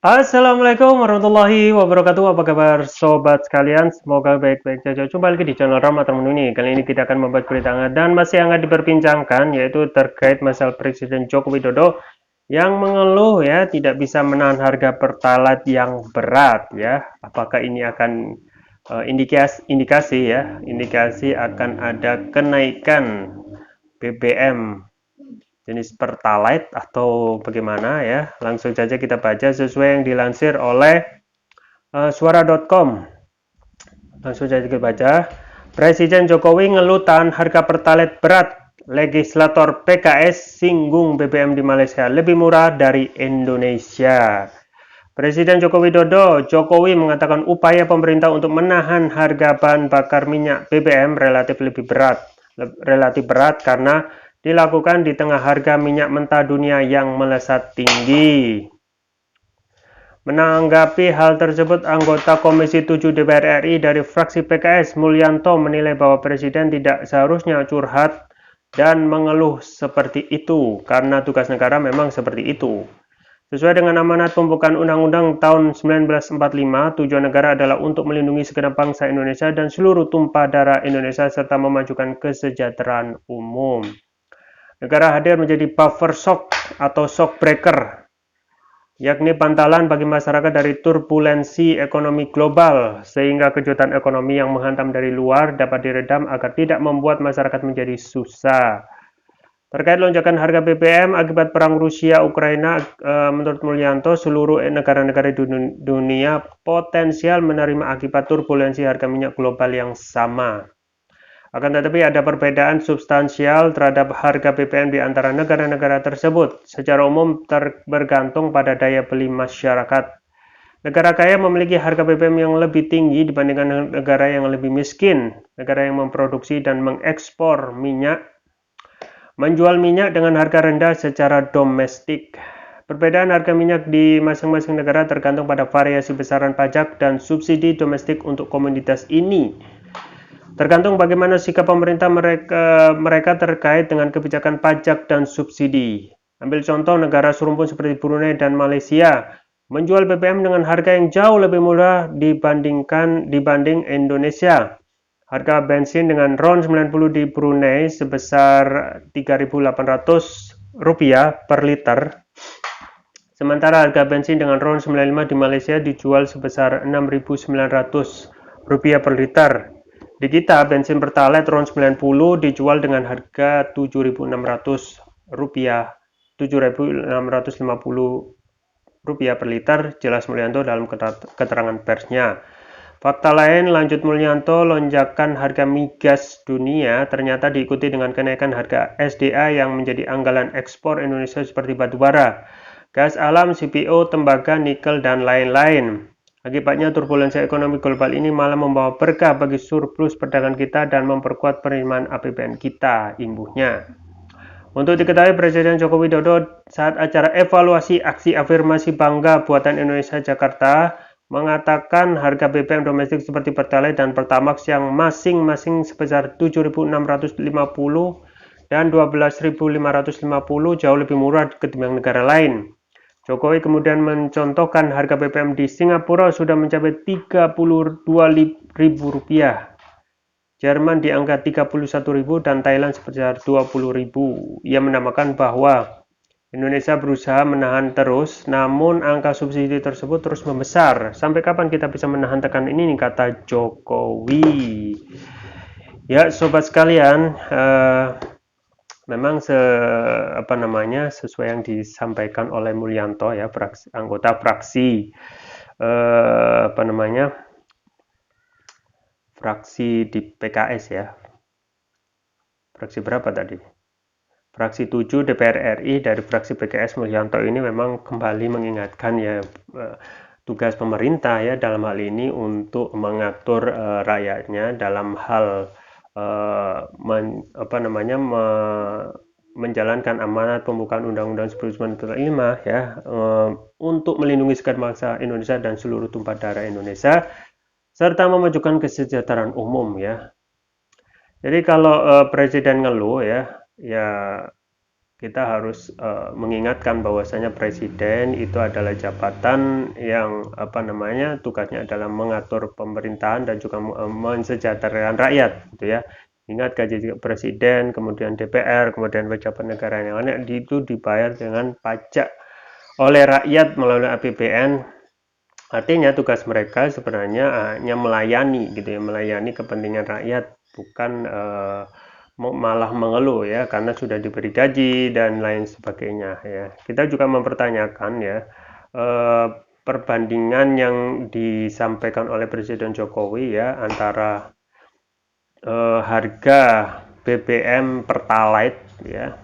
Assalamualaikum warahmatullahi wabarakatuh. Apa kabar sobat sekalian? Semoga baik-baik saja. Jumpa lagi di channel Ramadan ini. Kali ini kita akan membahas berita hangat dan masih hangat diperbincangkan, yaitu terkait masalah Presiden Joko Widodo yang mengeluh ya tidak bisa menahan harga pertalite yang berat ya. Apakah ini akan indikasi akan ada kenaikan BBM jenis pertalite atau bagaimana ya? Langsung saja kita baca sesuai yang dilansir oleh suara.com. Langsung saja kita baca. Presiden Jokowi ngeluh tahan harga pertalite berat. Legislator PKS singgung BBM di Malaysia lebih murah dari Indonesia. Presiden Joko Widodo, Jokowi mengatakan upaya pemerintah untuk menahan harga bahan bakar minyak BBM relatif berat karena dilakukan di tengah harga minyak mentah dunia yang melesat tinggi. Menanggapi hal tersebut, anggota Komisi 7 DPR RI dari fraksi PKS Mulyanto menilai bahwa Presiden tidak seharusnya curhat dan mengeluh seperti itu karena tugas negara memang seperti itu. Sesuai dengan amanat pembukaan Undang-Undang tahun 1945, tujuan negara adalah untuk melindungi segenap bangsa Indonesia dan seluruh tumpah darah Indonesia serta memajukan kesejahteraan umum. Negara hadir menjadi buffer shock atau shock breaker, yakni pantalan bagi masyarakat dari turbulensi ekonomi global, sehingga kejutan ekonomi yang menghantam dari luar dapat diredam agar tidak membuat masyarakat menjadi susah. Terkait lonjakan harga BBM akibat perang Rusia-Ukraina, menurut Mulyanto, seluruh negara-negara di dunia potensial menerima akibat turbulensi harga minyak global yang sama. Akan tetapi ada perbedaan substansial terhadap harga BBM di antara negara-negara tersebut. Secara umum bergantung pada daya beli masyarakat. Negara kaya memiliki harga BBM yang lebih tinggi dibandingkan negara yang lebih miskin. Negara yang memproduksi dan mengekspor minyak menjual minyak dengan harga rendah secara domestik. Perbedaan harga minyak di masing-masing negara tergantung pada variasi besaran pajak dan subsidi domestik untuk komoditas ini. Tergantung bagaimana sikap pemerintah mereka terkait dengan kebijakan pajak dan subsidi. Ambil contoh negara serumpun seperti Brunei dan Malaysia, menjual BBM dengan harga yang jauh lebih murah dibanding Indonesia. Harga bensin dengan RON 90 di Brunei sebesar Rp3.800 per liter. Sementara harga bensin dengan RON 95 di Malaysia dijual sebesar Rp6.900 per liter. Di kita, bensin pertalite RON 90 dijual dengan harga Rp7.600, Rp7.650 per liter, jelas Mulyanto dalam keterangan persnya. Fakta lain, lanjut Mulyanto, lonjakan harga migas dunia ternyata diikuti dengan kenaikan harga SDA yang menjadi anggalan ekspor Indonesia seperti batubara, gas alam, CPO, tembaga, nikel, dan lain-lain. Akibatnya turbulensi ekonomi global ini malah membawa berkah bagi surplus perdagangan kita dan memperkuat penerimaan APBN kita, imbuhnya. Untuk diketahui, Presiden Joko Widodo saat acara evaluasi aksi afirmasi bangga buatan Indonesia Jakarta mengatakan harga BBM domestik seperti Pertalite dan Pertamax yang masing-masing sebesar Rp7.650 dan Rp12.550 jauh lebih murah ketimbang negara lain. Jokowi kemudian mencontohkan harga BBM di Singapura sudah mencapai Rp32.000, Jerman di angka Rp31.000 dan Thailand sebesar Rp20.000. Ia menambahkan bahwa Indonesia berusaha menahan terus, namun angka subsidi tersebut terus membesar. Sampai kapan kita bisa menahan tekanan ini, kata Jokowi. Ya, sobat sekalian, memang sesuai yang disampaikan oleh Mulyanto ya, anggota fraksi fraksi di PKS ya. Fraksi berapa tadi? Fraksi 7 DPR RI dari fraksi PKS Mulyanto ini memang kembali mengingatkan ya tugas pemerintah ya dalam hal ini untuk mengatur rakyatnya dalam hal menjalankan amanat pembukaan Undang-Undang 1945 ya untuk melindungi segenap bangsa Indonesia dan seluruh tumpah darah Indonesia serta memajukan kesejahteraan umum ya. Jadi kalau presiden ngeluh ya kita harus mengingatkan bahwasanya presiden itu adalah jabatan yang tugasnya adalah mengatur pemerintahan dan juga mensejahterakan rakyat gitu ya. Ingat gaji presiden, kemudian DPR, kemudian pejabat negara yang lain itu dibayar dengan pajak oleh rakyat melalui APBN. Artinya tugas mereka sebenarnya hanya melayani gitu ya, melayani kepentingan rakyat, bukan malah mengeluh ya karena sudah diberi gaji dan lain sebagainya ya. Kita juga mempertanyakan ya perbandingan yang disampaikan oleh Presiden Jokowi ya antara harga BBM Pertalite ya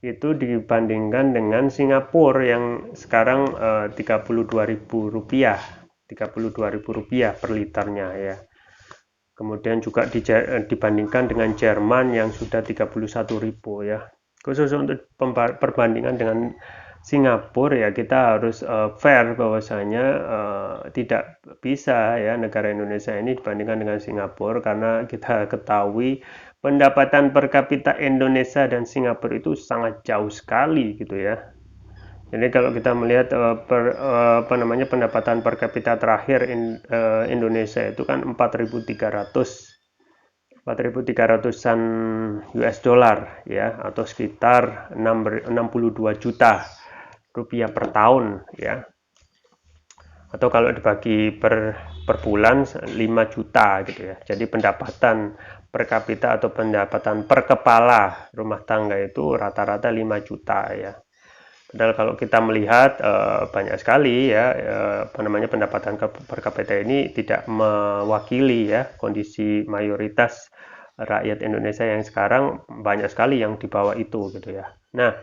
itu dibandingkan dengan Singapura yang sekarang Rp32.000 per liternya ya. Kemudian juga dibandingkan dengan Jerman yang sudah 31.000 ya. Khusus untuk perbandingan dengan Singapura ya kita harus fair bahwasanya tidak bisa ya negara Indonesia ini dibandingkan dengan Singapura karena kita ketahui pendapatan per kapita Indonesia dan Singapura itu sangat jauh sekali gitu ya. Jadi kalau kita melihat pendapatan per kapita terakhir Indonesia itu kan 4.300-an US dollar ya atau sekitar 62 juta rupiah per tahun ya. Atau kalau dibagi per bulan 5 juta gitu ya. Jadi pendapatan per kapita atau pendapatan per kepala rumah tangga itu rata-rata 5 juta ya. Padahal kalau kita melihat banyak sekali ya pendapatan per kapita ini tidak mewakili ya kondisi mayoritas rakyat Indonesia yang sekarang banyak sekali yang di bawah itu gitu ya. Nah,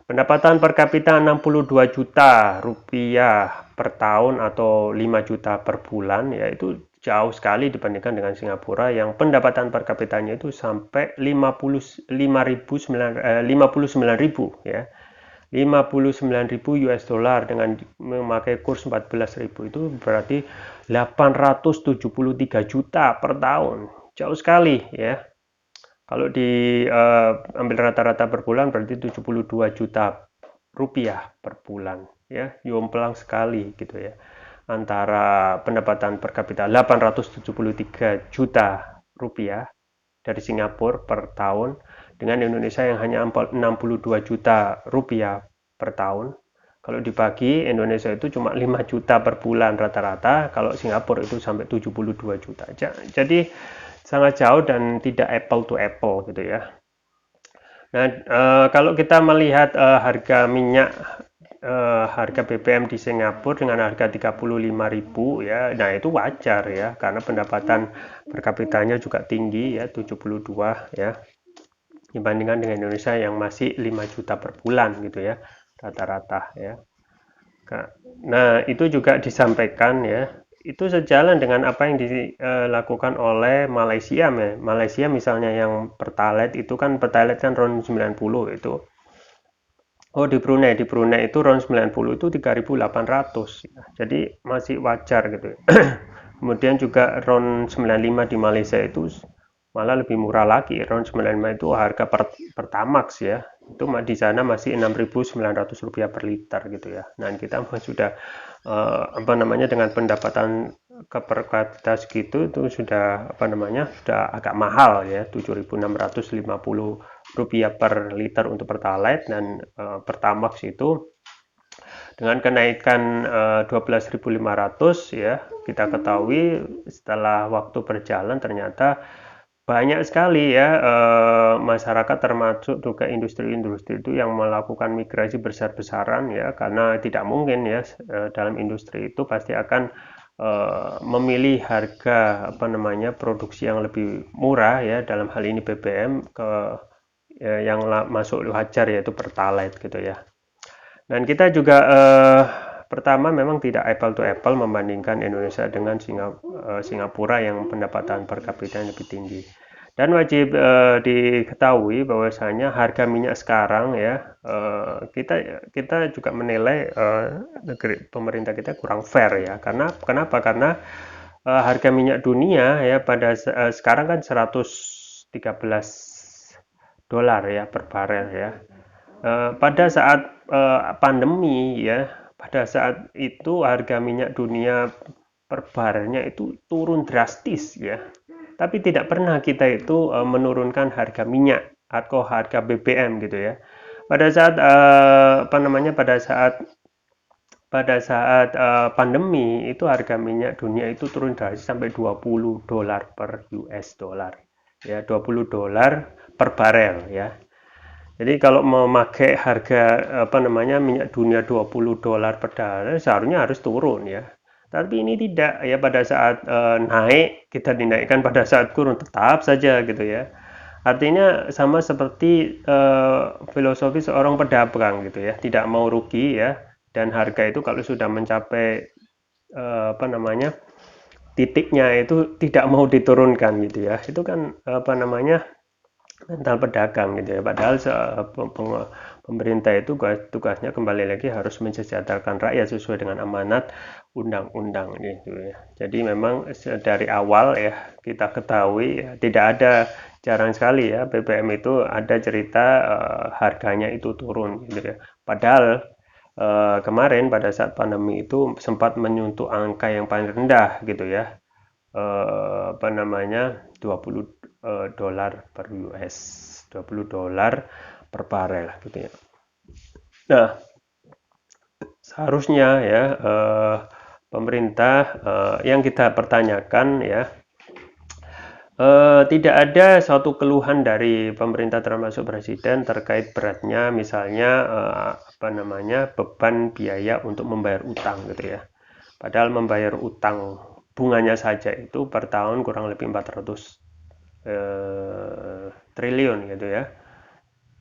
pendapatan per kapita 62 juta rupiah per tahun atau 5 juta per bulan ya itu jauh sekali dibandingkan dengan Singapura yang pendapatan per kapitanya itu sampai 59.000 ya. 59.000 US dollar dengan memakai kurs 14.000 itu berarti 873 juta per tahun. Jauh sekali ya. Kalau diambil rata-rata per bulan berarti 72 juta rupiah per bulan ya. Jomplang sekali gitu ya. Antara pendapatan per kapita 873 juta rupiah dari Singapura per tahun dengan Indonesia yang hanya 62 juta rupiah per tahun. Kalau dibagi Indonesia itu cuma 5 juta per bulan rata-rata, kalau Singapura itu sampai 72 juta. Jadi sangat jauh dan tidak apple to apple gitu ya. Nah, kalau kita melihat harga minyak harga BBM di Singapura dengan harga 35.000 ya. Nah, itu wajar ya karena pendapatan per kapitanya juga tinggi ya 72 ya. Dibandingkan dengan Indonesia yang masih 5 juta per bulan gitu ya rata-rata ya. Nah, itu juga disampaikan ya. Itu sejalan dengan apa yang dilakukan oleh Malaysia ya. Malaysia misalnya yang Pertalite itu kan Pertalite kan RON 90 itu. Oh, di Brunei itu RON 90 itu 3.800 ya. Jadi masih wajar gitu. Kemudian juga RON 95 di Malaysia itu malah lebih murah lagi. RON 95 itu harga Pertamax ya. Itu di sana masih Rp6.900 per liter gitu ya. Nah, kita sudah dengan pendapatan per kapita segitu itu sudah sudah agak mahal ya, Rp7.650 per liter untuk Pertalite dan Pertamax itu dengan kenaikan 12.500 ya. Kita ketahui setelah waktu berjalan ternyata banyak sekali ya masyarakat termasuk juga industri-industri itu yang melakukan migrasi besar-besaran ya karena tidak mungkin ya dalam industri itu pasti akan memilih harga produksi yang lebih murah ya dalam hal ini BBM yang masuk wajar yaitu Pertalite gitu ya. Dan kita juga pertama memang tidak apple to apple membandingkan Indonesia dengan Singapura yang pendapatan per kapita yang lebih tinggi. Dan wajib diketahui bahwasanya harga minyak sekarang ya kita juga menilai pemerintah kita kurang fair ya. Kenapa? Karena harga minyak dunia ya pada sekarang kan $113 ya per barel ya. pada saat pandemi ya, pada saat itu harga minyak dunia per barelnya itu turun drastis ya. Tapi tidak pernah kita itu menurunkan harga minyak atau harga BBM gitu ya. Pada saat pandemi itu harga minyak dunia itu turun drastis sampai $20 per US dollar. Ya, $20 per barel ya. Jadi kalau memakai harga minyak dunia $20 per barel seharusnya harus turun ya. Tapi ini tidak ya, pada saat naik kita dinaikkan, pada saat turun tetap saja gitu ya. Artinya sama seperti filosofi seorang pedagang gitu ya, tidak mau rugi ya, dan harga itu kalau sudah mencapai titiknya itu tidak mau diturunkan gitu ya. Itu kan mental pedagang gitu ya. Padahal pemerintah itu tugasnya kembali lagi harus mensejahterakan rakyat sesuai dengan amanat undang-undang gitu ya. Jadi memang dari awal ya kita ketahui ya, tidak ada, jarang sekali ya BBM itu ada cerita harganya itu turun gitu ya. Padahal kemarin pada saat pandemi itu sempat menyentuh angka yang paling rendah gitu ya. 20 dolar per US, $20 per barel gitu ya. Nah, seharusnya ya pemerintah yang kita pertanyakan ya, tidak ada suatu keluhan dari pemerintah termasuk presiden terkait beratnya misalnya beban biaya untuk membayar utang gitu ya. Padahal membayar utang bunganya saja itu per tahun kurang lebih 400 triliun gitu ya.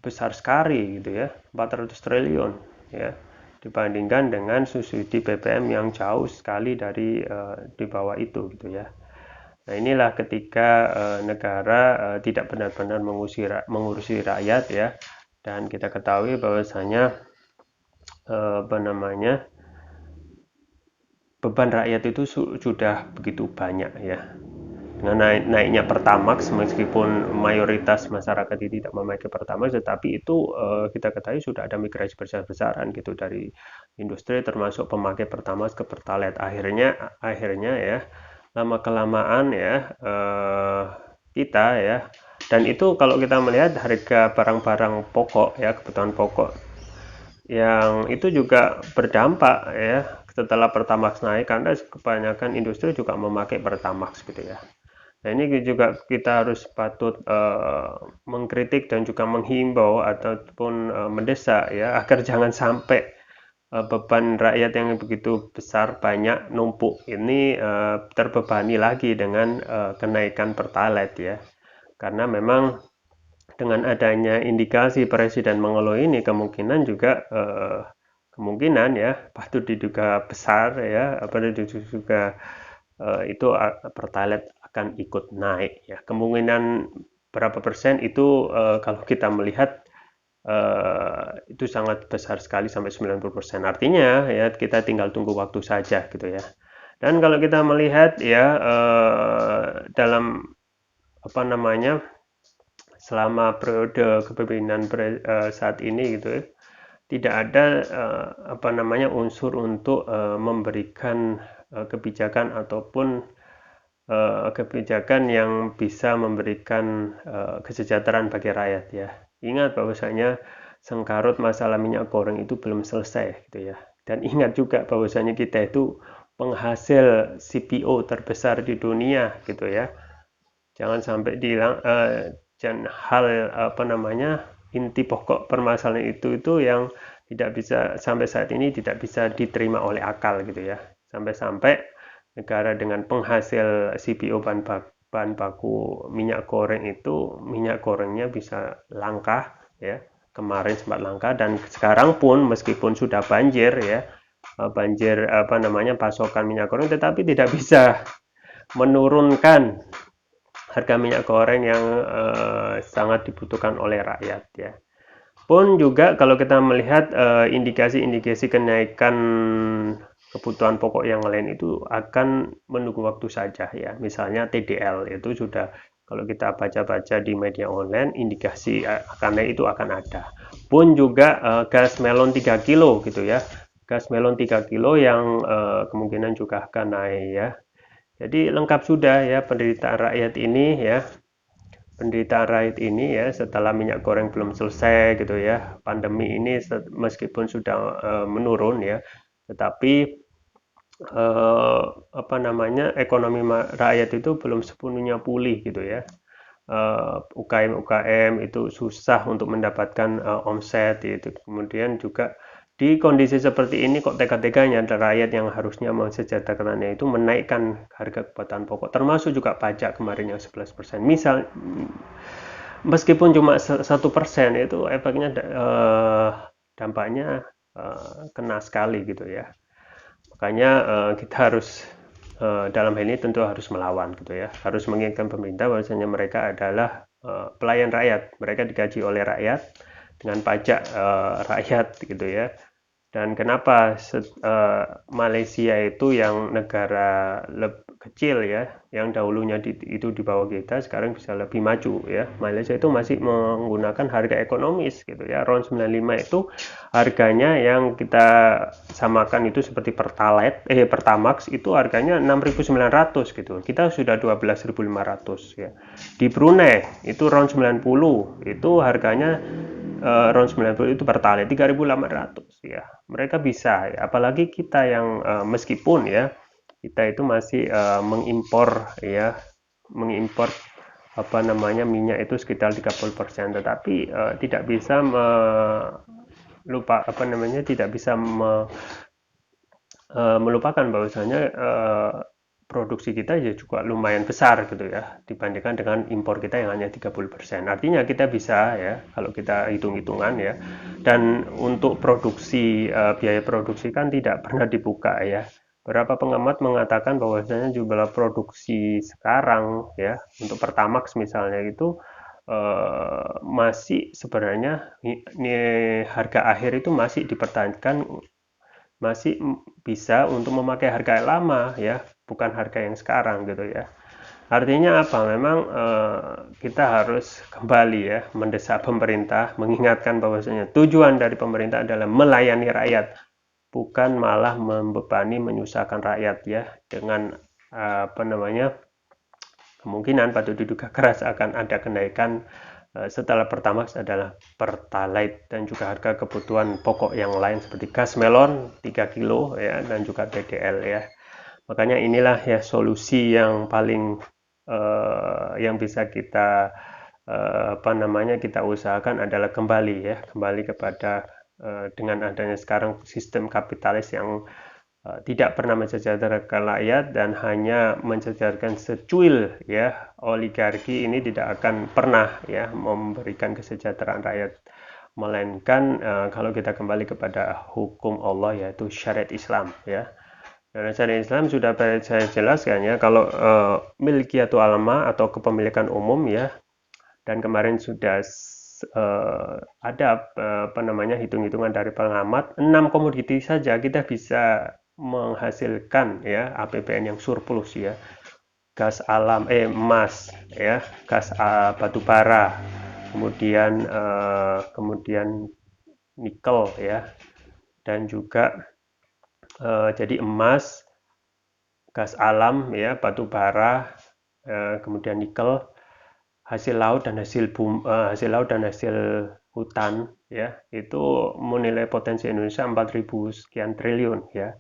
Besar sekali gitu ya, 400 triliun ya, dibandingkan dengan subsidi BBM yang jauh sekali dari di bawah itu gitu ya. Nah, inilah ketika negara tidak benar-benar mengurusi rakyat ya, dan kita ketahui bahwasanya beban rakyat itu sudah begitu banyak ya. Dengan naiknya Pertamax, meskipun mayoritas masyarakat tidak memakai Pertamax, tetapi itu kita ketahui sudah ada migrasi besar-besaran gitu dari industri termasuk pemakai Pertamax ke Pertalite. Akhirnya ya lama kelamaan ya kita ya, dan itu kalau kita melihat harga barang-barang pokok ya, kebutuhan pokok yang itu juga berdampak ya setelah Pertamax naik, karena kebanyakan industri juga memakai Pertamax gitu ya. Nah, ini juga kita harus patut mengkritik dan juga menghimbau ataupun mendesak ya, agar jangan sampai beban rakyat yang begitu besar banyak numpuk ini terbebani lagi dengan kenaikan Pertalite ya. Karena memang dengan adanya indikasi presiden mengeluh ini, kemungkinan ya patut diduga besar ya, patut diduga itu Pertalite akan ikut naik ya. Kemungkinan berapa persen itu kalau kita melihat itu sangat besar sekali, sampai 90%. Artinya ya kita tinggal tunggu waktu saja gitu ya. Dan kalau kita melihat ya dalam selama periode kepemimpinan saat ini gitu ya, tidak ada unsur untuk memberikan kebijakan ataupun kebijakan yang bisa memberikan kesejahteraan bagi rakyat ya. Ingat bahwasanya sengkarut masalah minyak goreng itu belum selesai gitu ya. Dan ingat juga bahwasanya kita itu penghasil CPO terbesar di dunia gitu ya. Jangan sampai dan hal inti pokok permasalahan itu yang tidak bisa sampai saat ini tidak bisa diterima oleh akal gitu ya. Sampai-sampai negara dengan penghasil CPO bahan baku minyak goreng itu, minyak gorengnya bisa langka ya. Kemarin sempat langka, dan sekarang pun meskipun sudah banjir ya, pasokan minyak goreng, tetapi tidak bisa menurunkan harga minyak goreng yang sangat dibutuhkan oleh rakyat ya. Pun juga kalau kita melihat indikasi-indikasi kenaikan kebutuhan pokok yang lain itu akan menunggu waktu saja ya. Misalnya TDL itu sudah Kalau kita baca-baca di media online, indikasi akan itu akan ada. Pun juga gas melon 3 kilo gitu ya. Gas melon 3 kilo yang kemungkinan juga akan naik ya. Jadi lengkap sudah ya penderitaan rakyat ini ya. Penderitaan rakyat ini ya setelah minyak goreng belum selesai gitu ya. Pandemi ini meskipun sudah menurun ya, tetapi apa namanya ekonomi rakyat itu belum sepenuhnya pulih gitu ya. UKM-UKM itu susah untuk mendapatkan omset itu. Kemudian juga di kondisi seperti ini kok tega-teganya rakyat yang harusnya mensejahterakannya itu menaikkan harga kebutuhan pokok, termasuk juga pajak kemarin yang 11%. Misal meskipun cuma 1% itu efeknya dampaknya kena sekali gitu ya. Makanya kita harus dalam hal ini tentu harus melawan gitu ya, harus mengingatkan pemerintah bahwasanya mereka adalah pelayan rakyat, mereka digaji oleh rakyat dengan pajak rakyat gitu ya. Dan kenapa Malaysia itu yang negara kecil ya, yang dahulunya itu di bawah kita, sekarang bisa lebih maju ya. Malaysia itu masih menggunakan harga ekonomis gitu ya. RON 95 itu harganya yang kita samakan itu seperti Pertamax itu harganya 6.900 gitu. Kita sudah 12.500 ya. Di Brunei itu RON 90 itu harganya RON 90 itu Pertalite 3.800 ya. Mereka bisa ya. Apalagi kita yang meskipun ya kita itu masih mengimpor ya, mengimpor apa namanya minyak itu sekitar 30%, tetapi tidak bisa lupa apa namanya tidak bisa melupakan bahwasanya produksi kita ya juga lumayan besar gitu ya dibandingkan dengan impor kita yang hanya 30%. Artinya kita bisa ya kalau kita hitung-hitungan ya. Dan untuk produksi biaya produksi kan tidak pernah dibuka ya. Beberapa pengamat mengatakan bahwasanya jumlah produksi sekarang ya untuk Pertamax misalnya itu masih sebenarnya harga akhir itu masih dipertahankan, masih bisa untuk memakai harga yang lama ya, bukan harga yang sekarang gitu ya. Artinya apa? Memang kita harus kembali ya mendesak pemerintah, mengingatkan bahwasanya tujuan dari pemerintah adalah melayani rakyat, bukan malah membebani, menyusahkan rakyat ya dengan apa namanya kemungkinan patut diduga keras akan ada kenaikan setelah Pertamax adalah Pertalite dan juga harga kebutuhan pokok yang lain seperti gas melon 3 kilo ya dan juga TDL ya. Makanya inilah ya solusi yang paling yang bisa kita apa namanya kita usahakan adalah kembali ya, kembali kepada dengan adanya sekarang sistem kapitalis yang tidak pernah mensejahterakan rakyat dan hanya mensejahterakan secuil ya, oligarki ini tidak akan pernah ya memberikan kesejahteraan rakyat, melainkan kalau kita kembali kepada hukum Allah yaitu syariat Islam ya. Dan syariat Islam sudah saya jelaskan ya, kalau milkiyatul alama atau kepemilikan umum ya, dan kemarin sudah ada apa namanya hitung-hitungan dari pengamat 6 komoditi saja kita bisa menghasilkan ya APBN yang surplus ya. Gas alam emas ya, gas batu bara, kemudian nikel ya, dan juga jadi emas, gas alam ya, batu bara, kemudian nikel, hasil laut dan hasil laut dan hasil hutan ya, itu menilai potensi Indonesia 4.000 sekian triliun ya.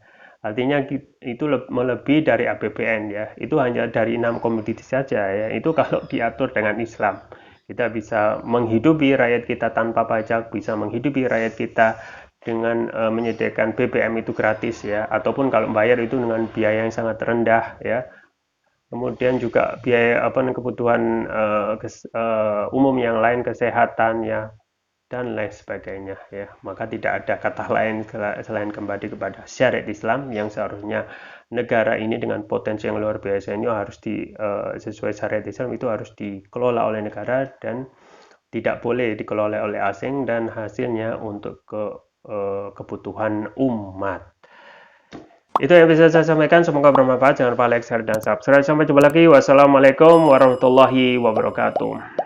Artinya itu melebihi dari APBN ya. Itu hanya dari 6 komoditi saja ya. Itu kalau diatur dengan Islam. Kita bisa menghidupi rakyat kita tanpa pajak, bisa menghidupi rakyat kita dengan menyediakan BBM itu gratis ya, ataupun kalau bayar itu dengan biaya yang sangat rendah ya. Kemudian juga biaya kebutuhan umum yang lain, kesehatan ya, dan lain sebagainya ya. Maka tidak ada kata lain selain kembali kepada syariat Islam yang seharusnya negara ini dengan potensi yang luar biasa ini harus sesuai syariat Islam itu harus dikelola oleh negara dan tidak boleh dikelola oleh asing dan hasilnya untuk kebutuhan umat. Itu yang bisa saya sampaikan, semoga bermanfaat. Jangan lupa like, share, dan subscribe. Sampai jumpa lagi. Wassalamualaikum warahmatullahi wabarakatuh.